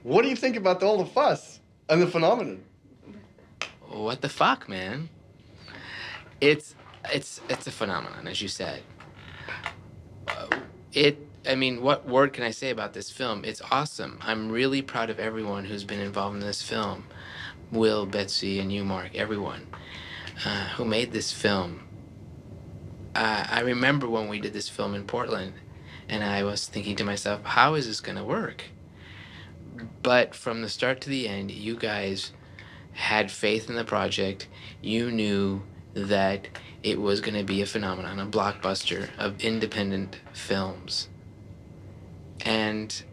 What do you think about all the fuss and the phenomenon? What the fuck, man? It's a phenomenon, as you said. I mean, what word can I say about this film? It's awesome. I'm really proud of everyone who's been involved in this film. Will, Betsy, and you, Mark, everyone who made this film. I remember when we did this film in Portland, and I was thinking to myself, how is this going to work? But from the start to the end, you guys had faith in the project. You knew that it was going to be a phenomenon, a blockbuster of independent films. And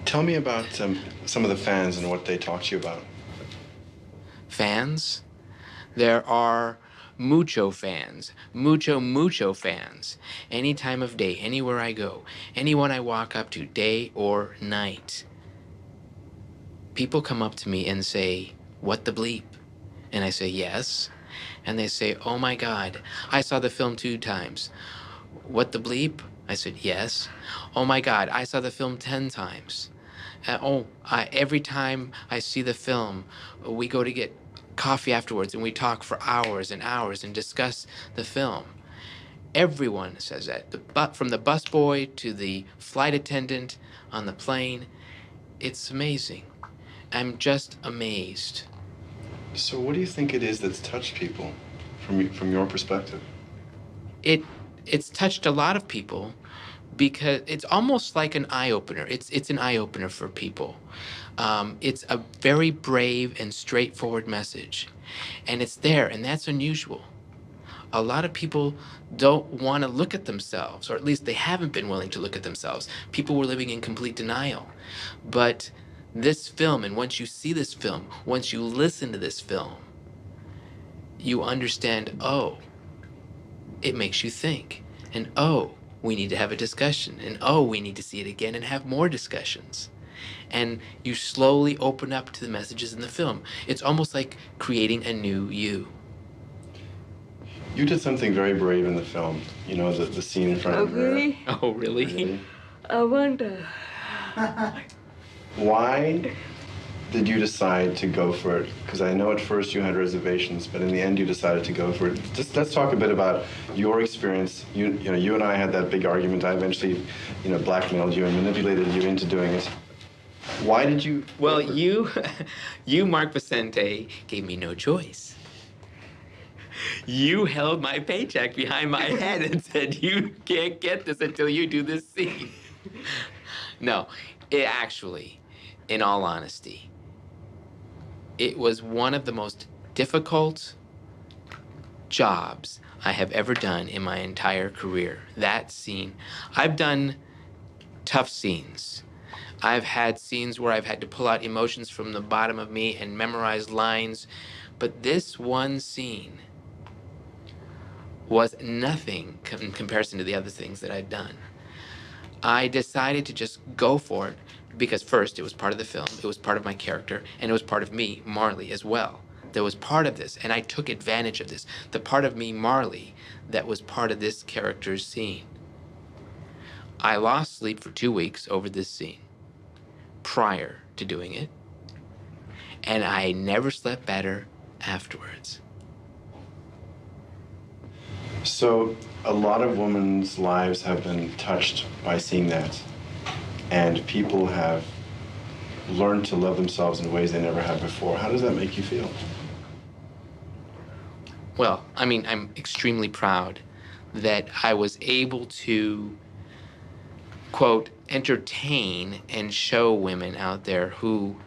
tell me about some of the fans and what they talk to you about. Fans? There are mucho fans, mucho fans. Any time of day, anywhere I go, anyone I walk up to, day or night. People come up to me and say, "What the bleep?" And I say, "Yes." And they say, "Oh my God, I saw the film 2 times." "What the bleep?" I said, "Yes." "Oh my God, I saw the film 10 times." Every time I see the film, we go to get coffee afterwards and we talk for hours and hours and discuss the film. Everyone says that, from the busboy to the flight attendant on the plane. It's amazing. I'm just amazed. So what do you think it is that's touched people from your perspective? It's touched a lot of people because it's almost like an eye-opener. It's an eye-opener for people. It's a very brave and straightforward message. And it's there, and that's unusual. A lot of people don't want to look at themselves, or at least they haven't been willing to look at themselves. People were living in complete denial. But this film, and once you see this film, once you listen to this film, you understand, oh, it makes you think. And oh, we need to have a discussion. And oh, we need to see it again and have more discussions. And you slowly open up to the messages in the film. It's almost like creating a new you. You did something very brave in the film. You know, the scene in front of the mirror. Really? Oh, really? Really? I wonder. Why did you decide to go for it? Because I know at first you had reservations, but in the end you decided to go for it. Just let's talk a bit about your experience. You and I had that big argument. I eventually, blackmailed you and manipulated you into doing it. Why did you? Well, you, Mark Vicente, gave me no choice. You held my paycheck behind my head and said, "You can't get this until you do this scene." No, it actually, in all honesty, it was one of the most difficult jobs I have ever done in my entire career. That scene. I've done tough scenes. I've had scenes where I've had to pull out emotions from the bottom of me and memorize lines. But this one scene was nothing in comparison to the other things that I'd done. I decided to just go for it because first, it was part of the film, it was part of my character, and it was part of me, Marlee, as well. There was part of this, and I took advantage of this. The part of me, Marlee, that was part of this character's scene. I lost sleep for 2 weeks over this scene prior to doing it, and I never slept better afterwards. So a lot of women's lives have been touched by seeing that, and people have learned to love themselves in ways they never had before. How does that make you feel? Well, I mean, I'm extremely proud that I was able to, quote, entertain and show women out there who,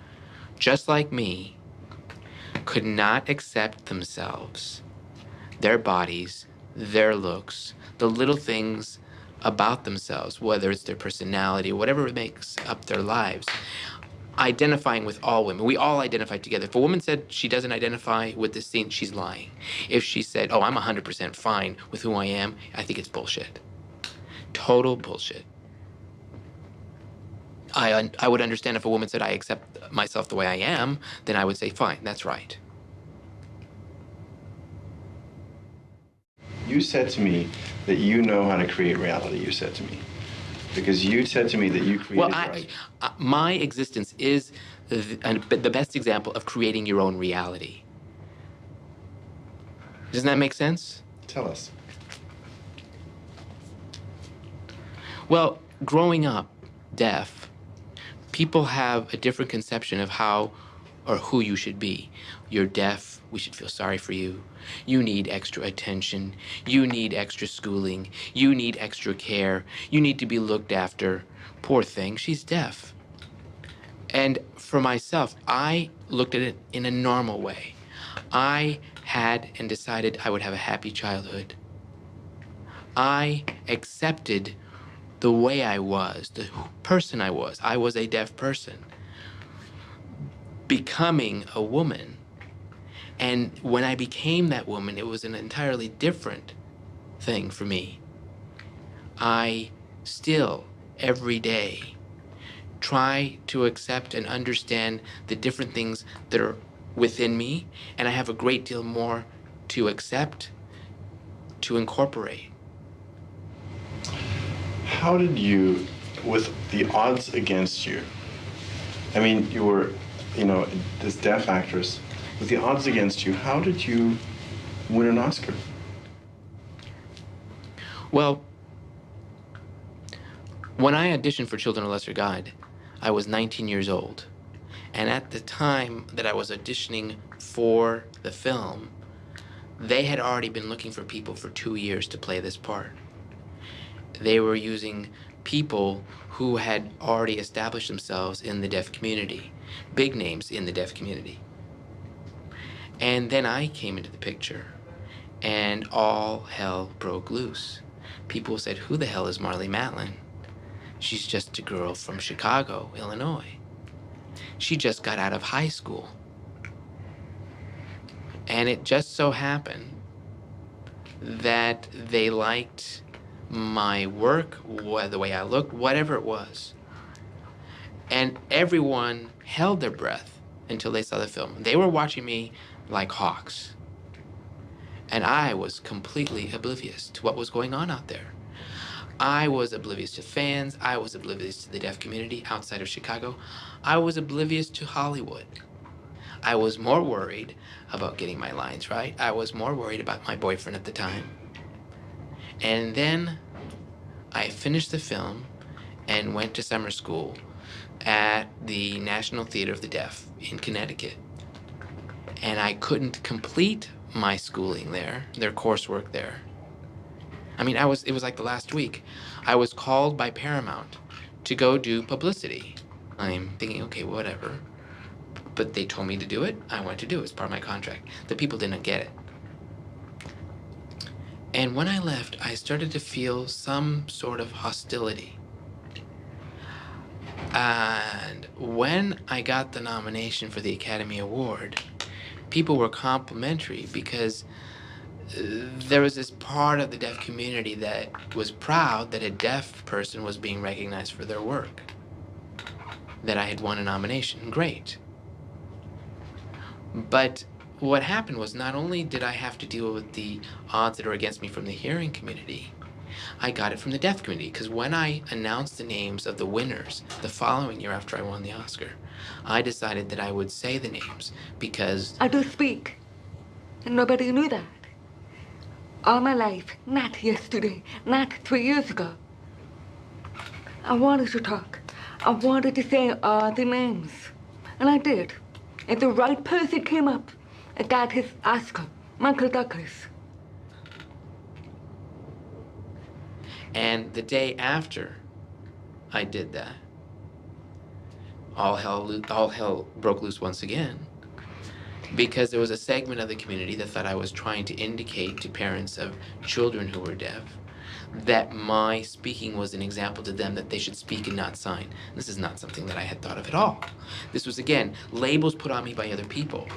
just like me, could not accept themselves, their bodies, their looks, the little things about themselves, whether it's their personality, whatever makes up their lives, identifying with all women. We all identify together. If a woman said she doesn't identify with this scene, she's lying. If she said, "Oh, I'm 100% fine with who I am," I think it's bullshit. Total bullshit. I would understand if a woman said, "I accept myself the way I am," then I would say, fine, that's right. You said to me that you know how to create reality, you said to me. Because you said to me that you created. Well, my existence is the best example of creating your own reality. Doesn't that make sense? Tell us. Well, growing up deaf, people have a different conception of how or who you should be. You're deaf, we should feel sorry for you. You need extra attention. You need extra schooling. You need extra care. You need to be looked after. Poor thing, she's deaf. And for myself, I looked at it in a normal way. I had and decided I would have a happy childhood. I accepted the way I was, the person I was. I was a deaf person. Becoming a woman. And when I became that woman, it was an entirely different thing for me. I still, every day, try to accept and understand the different things that are within me, and I have a great deal more to accept, to incorporate. How did you, with the odds against you, I mean, you were, this deaf actress, with the odds against you, how did you win an Oscar? Well, when I auditioned for Children of Lesser God, I was 19 years old. And at the time that I was auditioning for the film, they had already been looking for people for 2 years to play this part. They were using people who had already established themselves in the deaf community, big names in the deaf community. And then I came into the picture, and all hell broke loose. People said, "Who the hell is Marlee Matlin? She's just a girl from Chicago, Illinois. She just got out of high school." And it just so happened that they liked my work, the way I looked, whatever it was. And everyone held their breath until they saw the film. They were watching me like hawks. And I was completely oblivious to what was going on out there. I was oblivious to fans. I was oblivious to the deaf community outside of Chicago. I was oblivious to Hollywood. I was more worried about getting my lines right. I was more worried about my boyfriend at the time. And then I finished the film and went to summer school at the National Theater of the Deaf in Connecticut. And I couldn't complete my schooling there, their coursework there. I mean, it was like the last week. I was called by Paramount to go do publicity. I'm thinking, okay, whatever. But they told me to do it. I went to do it. It's part of my contract. The people didn't get it. And when I left, I started to feel some sort of hostility. And when I got the nomination for the Academy Award, people were complimentary because there was this part of the deaf community that was proud that a deaf person was being recognized for their work, that I had won a nomination. Great. But what happened was not only did I have to deal with the odds that are against me from the hearing community, I got it from the deaf community, because when I announced the names of the winners the following year after I won the Oscar, I decided that I would say the names because I do speak, and nobody knew that. All my life, not yesterday, not 3 years ago. I wanted to talk. I wanted to say all the names, and I did. And the right person came up and got his Oscar, Michael Douglas. And the day after I did that, all hell broke loose once again, because there was a segment of the community that thought I was trying to indicate to parents of children who were deaf that my speaking was an example to them that they should speak and not sign. This is not something that I had thought of at all. This was, again, labels put on me by other people.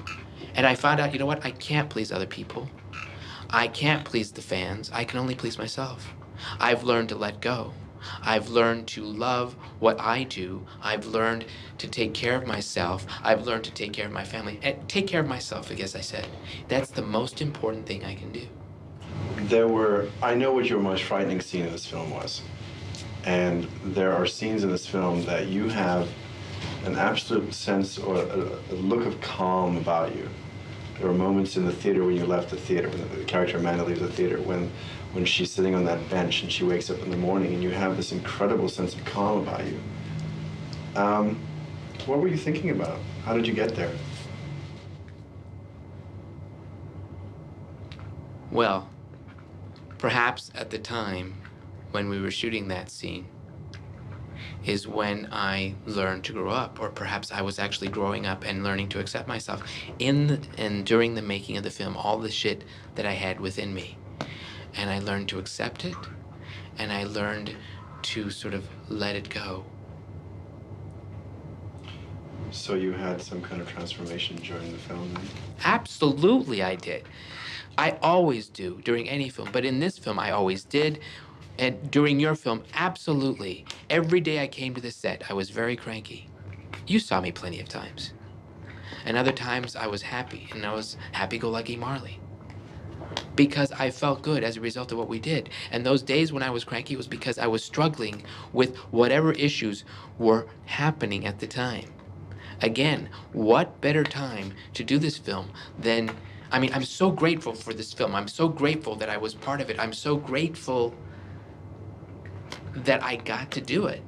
And I found out, you know what, I can't please other people. I can't please the fans. I can only please myself. I've learned to let go. I've learned to love what I do. I've learned to take care of myself. I've learned to take care of my family. And take care of myself, I guess I said. That's the most important thing I can do. I know what your most frightening scene in this film was. And there are scenes in this film that you have an absolute sense or a look of calm about you. There were moments in the theater when you left the theater, when the character Amanda leaves the theater, when she's sitting on that bench and she wakes up in the morning and you have this incredible sense of calm about you. What were you thinking about? How did you get there? Well, perhaps at the time when we were shooting that scene is when I learned to grow up, or perhaps I was actually growing up and learning to accept myself and during the making of the film, all the shit that I had within me. And I learned to accept it, and I learned to sort of let it go. So you had some kind of transformation during the film then? Absolutely I did. I always do during any film, but in this film I always did. And during your film, absolutely. Every day I came to the set, I was very cranky. You saw me plenty of times. And other times I was happy, and I was happy-go-lucky Marlee. Because I felt good as a result of what we did. And those days when I was cranky was because I was struggling with whatever issues were happening at the time. Again, what better time to do this film than, I mean, I'm so grateful for this film. I'm so grateful that I was part of it. I'm so grateful that I got to do it.